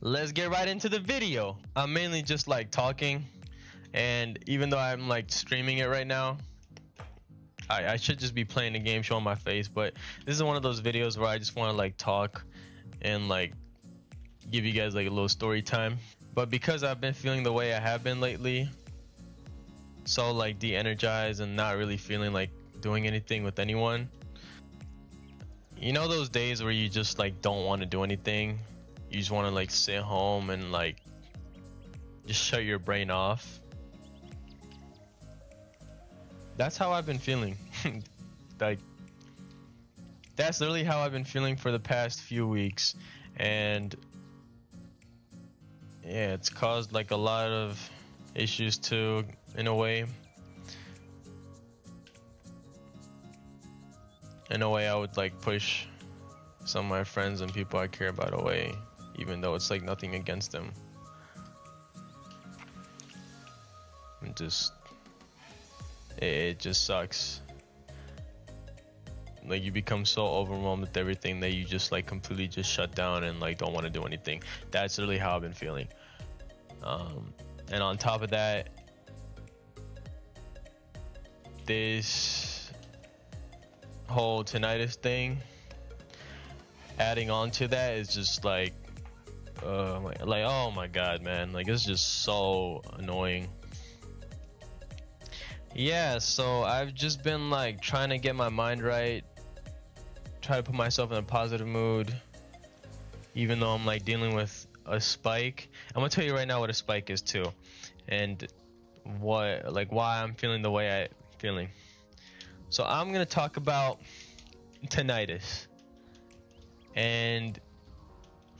let's get right into the video. I'm mainly just like talking, and even though I'm like streaming it right now, I should just be playing the game, showing my face, but this is one of those videos where I just want to like talk and like give you guys like a little story time. But because I've been feeling the way I have been lately, so like de-energized and not really feeling like doing anything with anyone, you know those days where you just like don't want to do anything, you just want to like sit home and like just shut your brain off? That's how I've been feeling. Like, that's literally how I've been feeling for the past few weeks. And yeah, it's caused like a lot of issues too, in a way. In a way, I would like push some of my friends and people I care about away, even though it's like nothing against them. And just it just sucks. Like, you become so overwhelmed with everything that you just like completely just shut down and like don't want to do anything. That's really how I've been feeling. And on top of that, this whole tinnitus thing, adding on to that, is just like oh my god, man, like it's just so annoying. Yeah, so I've just been like trying to get my mind right, try to put myself in a positive mood, even though I'm like dealing with a spike. I'm gonna tell you right now what a spike is too, and why I'm feeling the way I'm feeling. So I'm gonna talk about tinnitus. And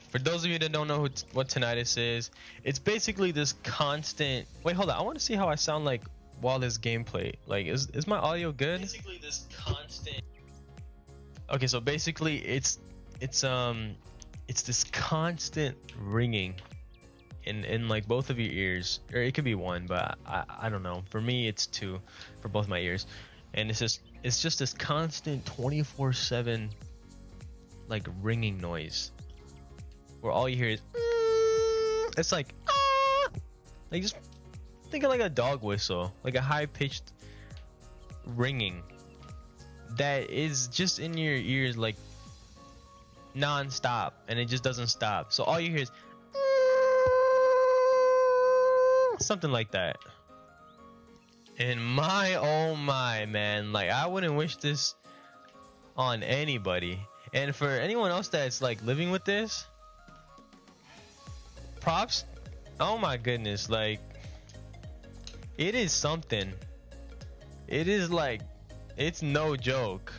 for those of you that don't know what tinnitus is, it's basically this constant. Wait, hold on. I want to see how I sound like while this gameplay. Like, is my audio good? Basically this constant. Okay, so basically it's this constant ringing in like both of your ears, or it could be one, but I don't know. For me, it's two for both my ears, and it's just this constant 24/7 like ringing noise, where all you hear is it's like just think of like a dog whistle, like a high-pitched ringing that is just in your ears like non-stop, and it just doesn't stop. So all you hear is something like that. And my oh my, man, like I wouldn't wish this on anybody. And for anyone else that's like living with this, props. Oh my goodness, like it is something. It is like, it's no joke.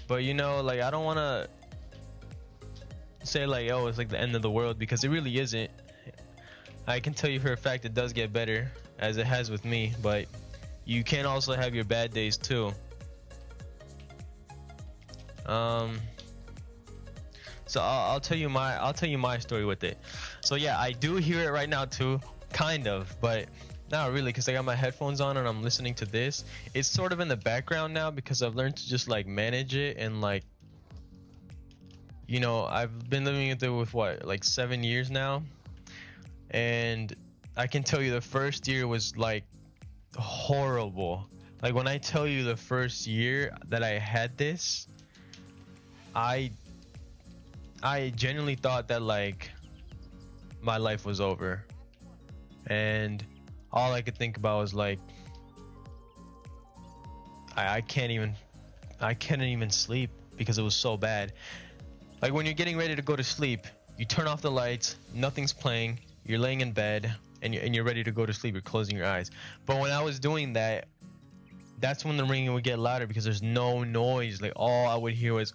But you know, like I don't want to say like, oh, it's like the end of the world, because it really isn't. I can tell you for a fact it does get better, as it has with me, but you can also have your bad days too. So I'll tell you my story with it. So yeah, I do hear it right now too, kind of, but not really, because I got my headphones on and I'm listening to this. It's sort of in the background now because I've learned to just like manage it, and like, you know, I've been living with it with what, like 7 years now, and I can tell you the first year was like horrible. Like when I tell you the first year that I had this, I genuinely thought that like my life was over, and all I could think about was like I couldn't even sleep because it was so bad. Like when you're getting ready to go to sleep, you turn off the lights, nothing's playing, you're laying in bed, and you're ready to go to sleep, you're closing your eyes. But when I was doing that, that's when the ringing would get louder because there's no noise. Like all I would hear was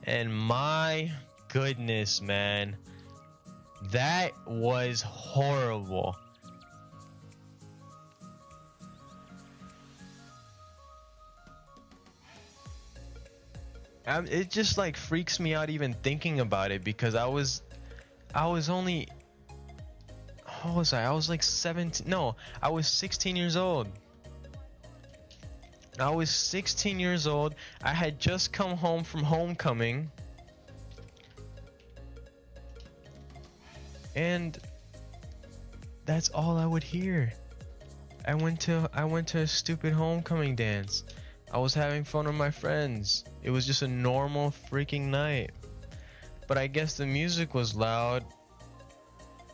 and my goodness, man, that was horrible. It just like freaks me out even thinking about it, because I was only, how was I was like 17, no, I was 16 years old I was 16 years old. I had just come home from homecoming. And that's all I would hear. I went to a stupid homecoming dance. I was having fun with my friends. It was just a normal freaking night. But I guess the music was loud.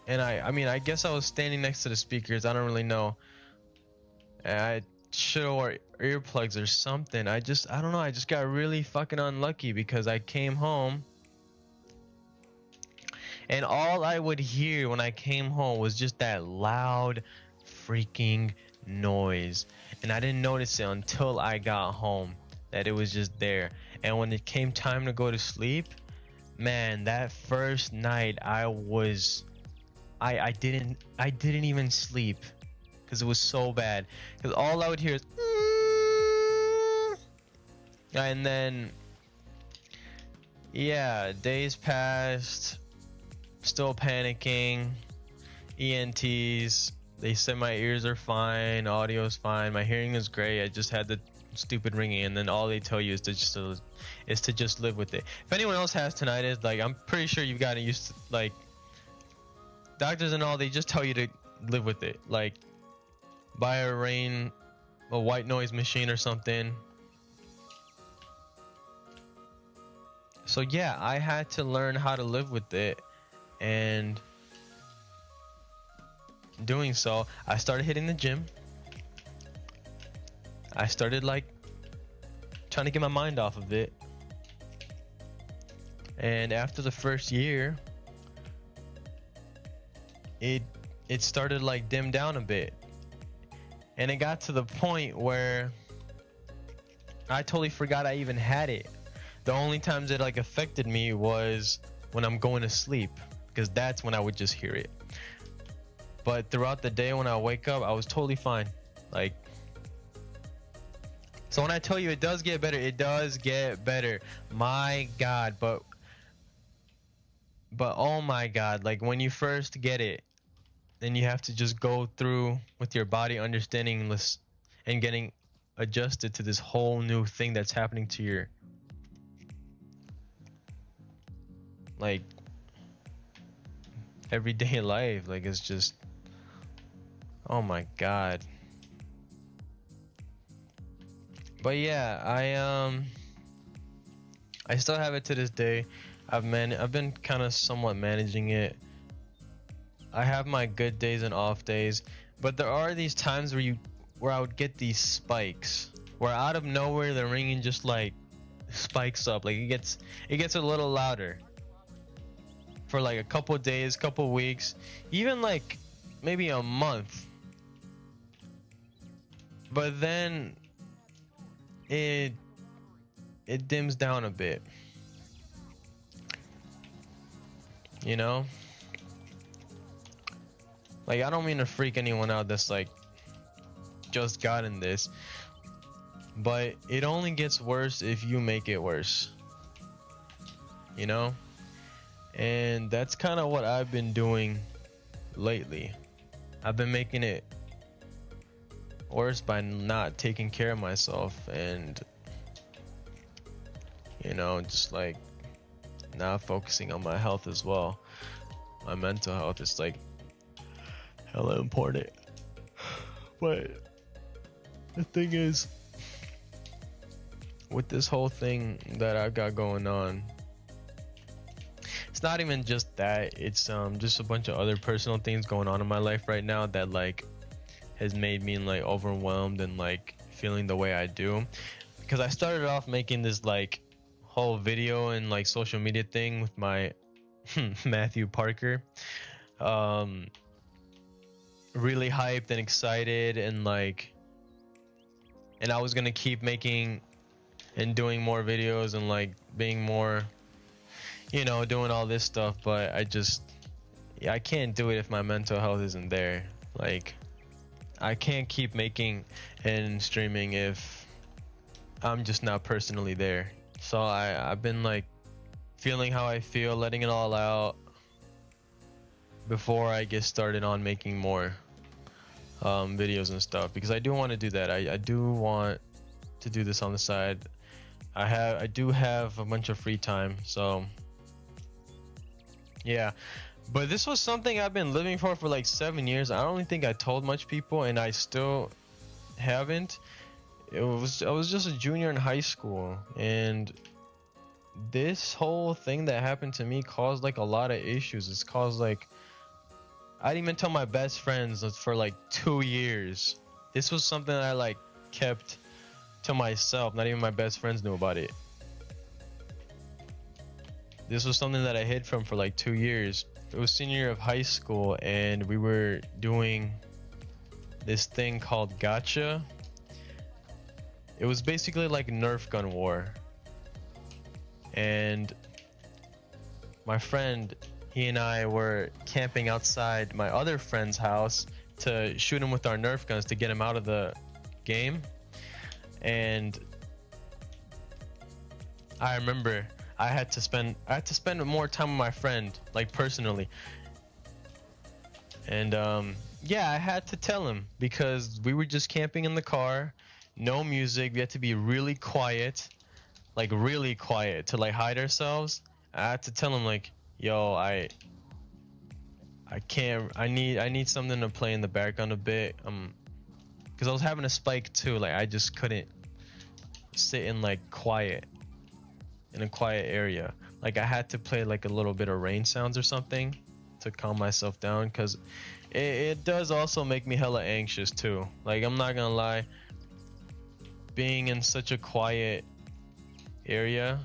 And I mean, I guess I was standing next to the speakers. I don't really know. I should have wore earplugs or something. I don't know. I just got really fucking unlucky because I came home and all I would hear when I came home was just that loud freaking noise. And I didn't notice it until I got home that it was just there. And when it came time to go to sleep, man, that first night I didn't even sleep because it was so bad. Because all I would hear is and then yeah, days passed, still panicking. ENTs, they said my ears are fine, audio's fine, my hearing is great. I just had the stupid ringing, and then all they tell you is to just live with it. If anyone else has tinnitus, like I'm pretty sure you've gotten used to, like doctors and all, they just tell you to live with it. Like buy a white noise machine or something. So yeah, I had to learn how to live with it, and doing so, I started hitting the gym. I started like trying to get my mind off of it. And after the first year, it started like dim down a bit. And it got to the point where I totally forgot I even had it. The only times it like affected me was when I'm going to sleep, because that's when I would just hear it. But throughout the day when I wake up, I was totally fine. Like, so when I tell you it does get better, it does get better. My God, but oh my God, like when you first get it, then you have to just go through with your body understanding this and getting adjusted to this whole new thing that's happening to your like everyday life. Like it's just, oh my God. But yeah, I still have it to this day. I've been kind of somewhat managing it. I have my good days and off days, but there are these times where I would get these spikes, where out of nowhere the ringing just like spikes up. Like it gets a little louder for like a couple of days, couple weeks, even like maybe a month. But then it dims down a bit. You know? Like I don't mean to freak anyone out that's like just gotten this, but it only gets worse if you make it worse. You know? And that's kind of what I've been doing lately. I've been making it worse by not taking care of myself, and you know, just like not focusing on my health as well. My mental health is like hella important. But the thing is, with this whole thing that I've got going on, it's not even just that, it's just a bunch of other personal things going on in my life right now that like has made me like overwhelmed and like feeling the way I do. Because I started off making this like whole video and like social media thing with my Matthew Parker, really hyped and excited, and like, and I was gonna keep making and doing more videos and like being more, you know, doing all this stuff. But I can't do it if my mental health isn't there. Like I can't keep making and streaming if I'm just not personally there. So I've been like feeling how I feel, letting it all out before I get started on making more videos and stuff, because I do want to do that. I do want to do this on the side. I do have a bunch of free time, so yeah. But this was something I've been living for like 7 years. I don't really think I told much people, and I still haven't. I was just a junior in high school, and this whole thing that happened to me caused like a lot of issues. It's caused like, I didn't even tell my best friends for like 2 years. This was something that I like kept to myself. Not even my best friends knew about it. This was something that I hid from for like 2 years. It was senior year of high school, and we were doing this thing called gacha. It was basically like Nerf gun war. And my friend, he and I were camping outside my other friend's house to shoot him with our Nerf guns to get him out of the game. And I remember I had to spend more time with my friend, like personally. And yeah, I had to tell him because we were just camping in the car, no music. We had to be really quiet, like really quiet to like hide ourselves. I had to tell him like, yo, I can't. I need something to play in the background a bit. Because I was having a spike too. Like I just couldn't sit in like in a quiet area. Like I had to play like a little bit of rain sounds or something to calm myself down, because it does also make me hella anxious too. Like I'm not gonna lie, being in such a quiet area,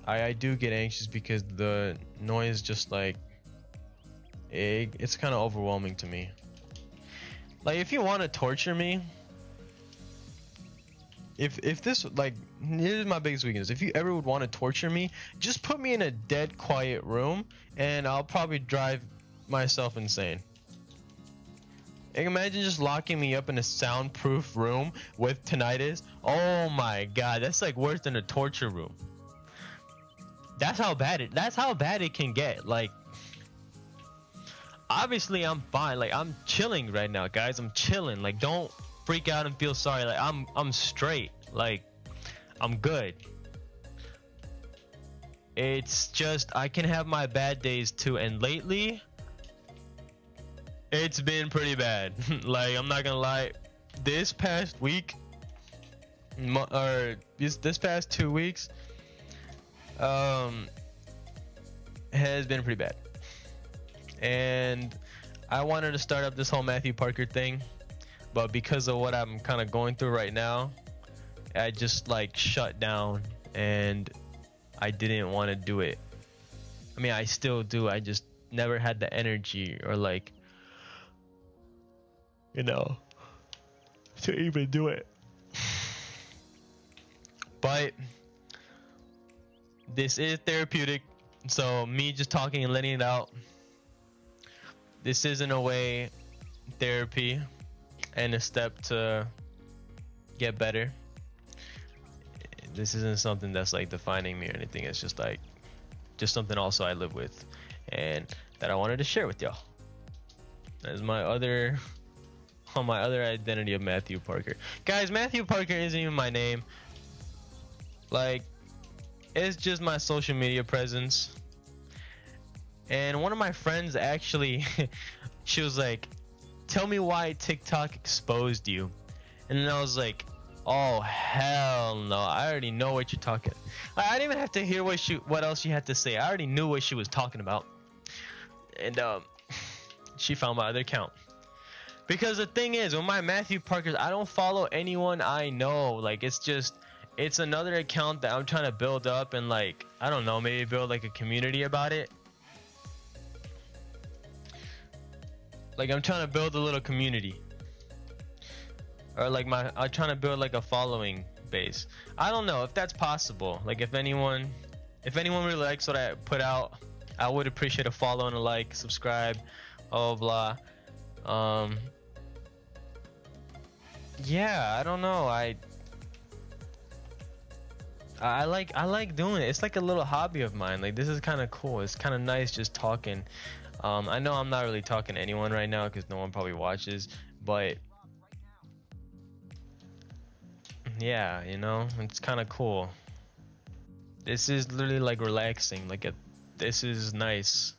I do get anxious because the noise just like it's kind of overwhelming to me. Like if you want to torture me, if this, like, here's my biggest weakness. If you ever would want to torture me, just put me in a dead quiet room and I'll probably drive myself insane. Like, imagine just locking me up in a soundproof room with tinnitus. Oh my god, that's like worse than a torture room. That's how bad it can get. Like, obviously I'm fine. Like I'm chilling right now, guys. I'm chilling. Like don't freak out and feel sorry. Like I'm straight. Like I'm good. It's just I can have my bad days too, and lately it's been pretty bad. Like I'm not gonna lie, this past week or this past 2 weeks has been pretty bad. And I wanted to start up this whole Matthew Parker thing, but because of what I'm kind of going through right now, I just like shut down and I didn't want to do it. I mean, I still do. I just never had the energy or like, you know, to even do it. But this is therapeutic. So me just talking and letting it out, this is in a way therapy and a step to get better. This isn't something that's like defining me or anything. It's just like just something also I live with and that I wanted to share with y'all. As my other identity of Matthew Parker. Guys, Matthew Parker isn't even my name. Like, it's just my social media presence. And one of my friends actually, she was like, tell me why TikTok exposed you. And then I was like, oh hell no, I already know what you're talking. I didn't even have to hear what else she had to say. I already knew what she was talking about. And she found my other account. Because the thing is, with my Matthew Parkers, I don't follow anyone I know. Like, it's another account that I'm trying to build up and like, I don't know, maybe build like a community about it. Like I'm trying to build a little community. Or like I'm trying to build like a following base. I don't know if that's possible. Like if anyone really likes what I put out, I would appreciate a follow and a like, subscribe, blah blah. Yeah, I don't know. I like doing it. It's like a little hobby of mine. Like this is kind of cool. It's kind of nice just talking. I know I'm not really talking to anyone right now because no one probably watches, but yeah, you know, it's kind of cool. This is literally like relaxing. This is nice.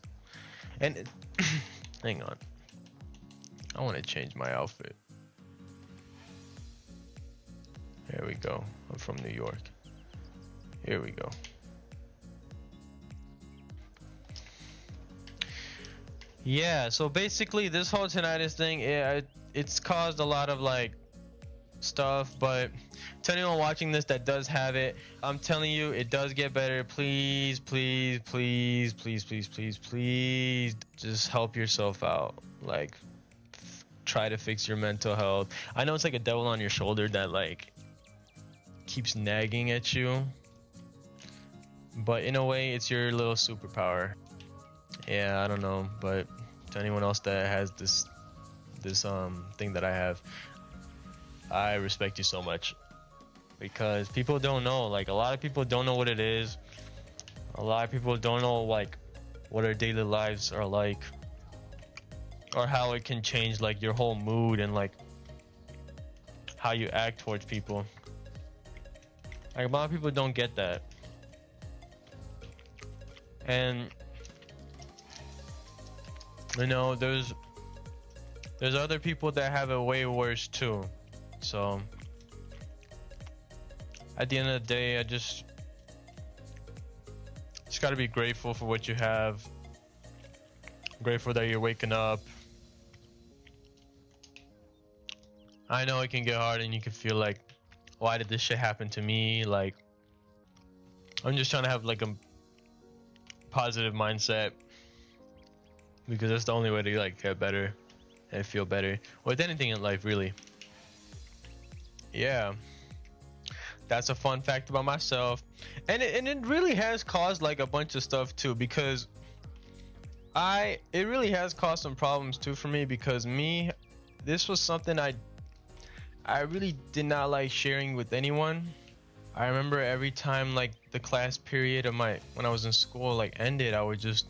And hang on, I want to change my outfit. There we go. I'm from New York. Here we go. Yeah, so basically this whole tinnitus thing, it's caused a lot of like stuff, but to anyone watching this that does have it, I'm telling you, it does get better. Please, please, please, please, please, please, please, just help yourself out. Like, try to fix your mental health. I know it's like a devil on your shoulder that like keeps nagging at you, but in a way, it's your little superpower. Yeah, I don't know, but to anyone else that has this thing that I have, I respect you so much, because people don't know. Like, a lot of people don't know what it is. A lot of people don't know like what our daily lives are like, or how it can change like your whole mood and like how you act towards people. Like, a lot of people don't get that. And you know, there's other people that have it way worse too. So at the end of the day, I just gotta be grateful for what you have. Grateful that you're waking up. I know it can get hard and you can feel like, why did this shit happen to me? Like, I'm just trying to have like a positive mindset, because that's the only way to like get better and feel better with anything in life, really. Yeah, that's a fun fact about myself. And it really has caused like a bunch of stuff too, because it really has caused some problems too for me, because this was something I really did not like sharing with anyone. I remember every time like the class period of when I was in school like ended, I would just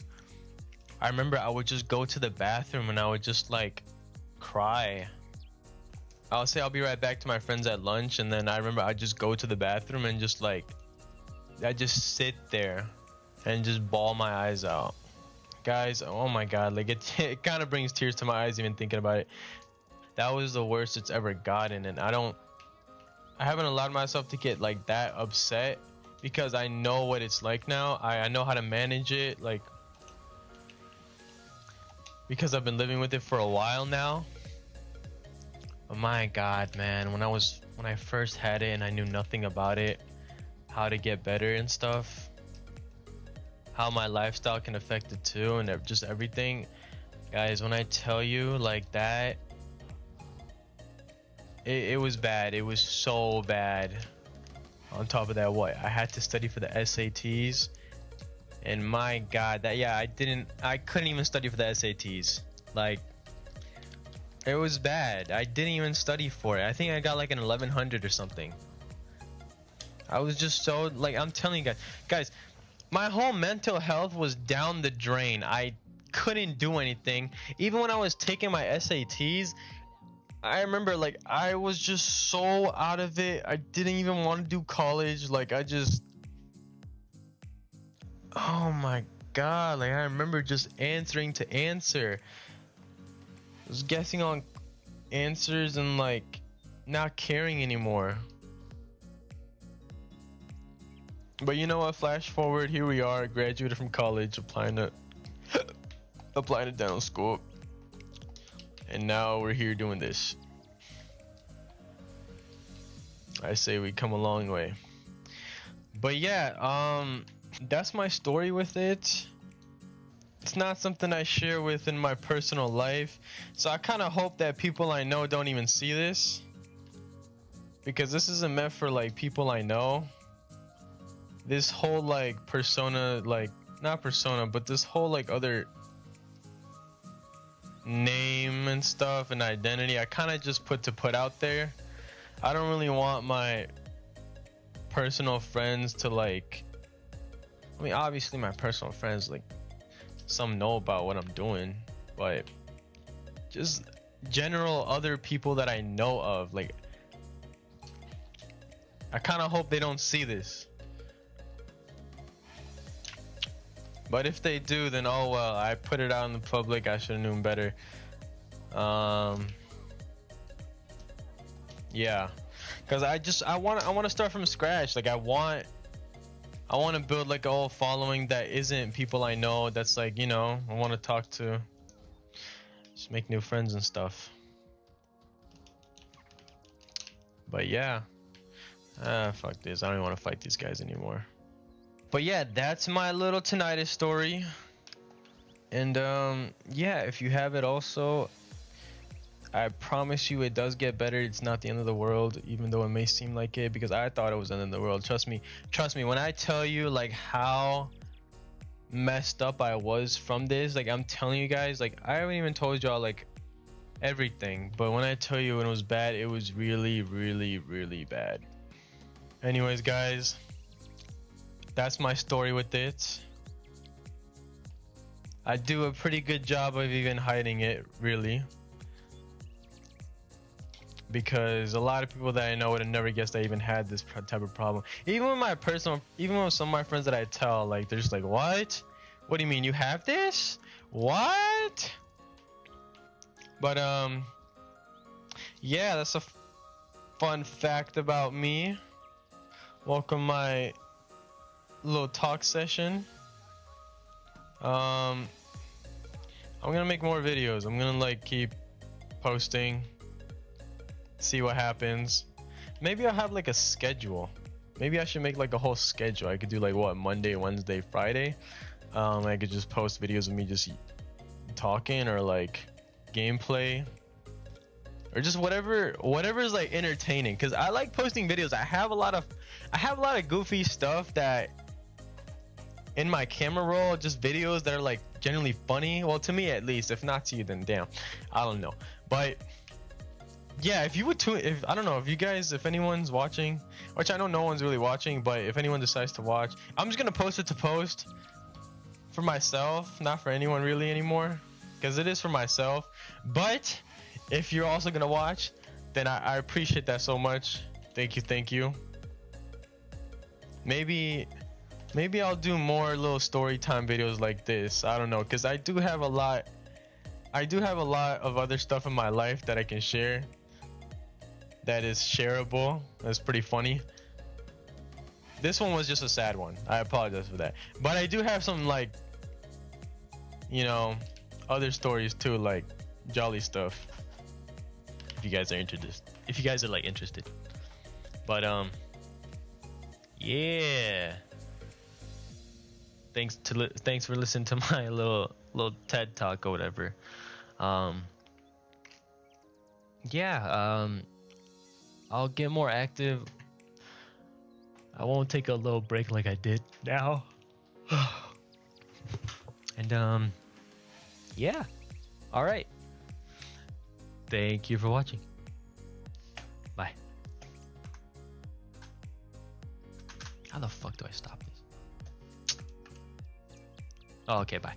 go to the bathroom and I would just like cry. I'll say I'll be right back to my friends at lunch, and then I remember I'd just go to the bathroom and just like I just sit there and just bawl my eyes out. Guys, oh my god, like it kind of brings tears to my eyes even thinking about it. That was the worst it's ever gotten, and I haven't allowed myself to get like that upset, because I know what it's like now. I know how to manage it, like, because I've been living with it for a while now. Oh my god, man, when I first had it and I knew nothing about it, how to get better and stuff, how my lifestyle can affect it too, and just everything. Guys, when I tell you like that, it was bad. It was so bad. On top of that, I had to study for the SATs, and my god, I couldn't even study for the SATs. Like, it was bad. I didn't even study for it. I think I got like an 1100 or something. I was just so, like, I'm telling you guys, my whole mental health was down the drain. I couldn't do anything. Even when I was taking my SATs, I remember like I was just so out of it. I didn't even want to do college. Like, oh my god, like I remember just answering to answer. I was guessing on answers and like not caring anymore. But you know what, flash forward, here we are, graduated from college, applying to dental school, and now we're here doing this. I say we come a long way. But yeah, that's my story with it. It's not something I share within my personal life, so I kind of hope that people I know don't even see this, because this isn't meant for like people I know. This whole like persona, like not persona, but this whole like other name and stuff and identity, I kind of just put out there. I don't really want my personal friends to like, I mean, obviously my personal friends, like, some know about what I'm doing, but just general other people that I know of, like, I kind of hope they don't see this. But if they do, then oh well. I put it out in the public. I should have known better. Yeah, because I want to start from scratch. Like I want to build like a whole following that isn't people I know. That's like, you know, I want to talk to, just make new friends and stuff. But yeah, fuck this. I don't even want to fight these guys anymore. But yeah, that's my little tinnitus story. And yeah, if you have it also, I promise you it does get better. It's not the end of the world, even though it may seem like it, because I thought it was the end of the world. Trust me when I tell you like how messed up I was from this. Like I'm telling you guys, like I haven't even told y'all like everything, but when I tell you when it was bad, it was really bad. Anyways guys, that's my story with it. I do a pretty good job of even hiding it, really, because a lot of people that I know would have never guessed I even had this type of problem. Even with some of my friends that I tell, like they're just like, what do you mean you have this? What? But yeah, that's a fun fact about me. Welcome my little talk session. I'm gonna make more videos. I'm gonna like keep posting, see what happens. Maybe I'll have like a schedule. Maybe I should make like a whole schedule. I could do like what, Monday, Wednesday, Friday. I could just post videos of me just talking, or like gameplay, or just whatever is like entertaining, because I like posting videos. I have a lot of goofy stuff that in my camera roll, just videos that are like generally funny. Well, to me at least. If not to you, then damn, I don't know. But yeah, if you would tune, if I don't know if you guys, if anyone's watching, which I know no one's really watching, but if anyone decides to watch, I'm just gonna post it to post for myself, not for anyone really anymore, because it is for myself. But if you're also gonna watch, then I appreciate that so much. Thank you. Maybe I'll do more little story time videos like this. I don't know, because I do have a lot of other stuff in my life that I can share that is shareable. That's pretty funny. This one was just a sad one. I apologize for that. But I do have some, like, you know, other stories too, like jolly stuff. If you guys are interested. But yeah. Thanks for listening to my little TED talk or whatever. Yeah, I'll get more active. I won't take a little break like I did now. And yeah. All right. Thank you for watching. Bye. How the fuck do I stop this? Oh, okay, bye.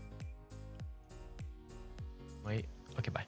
Wait. Okay, bye.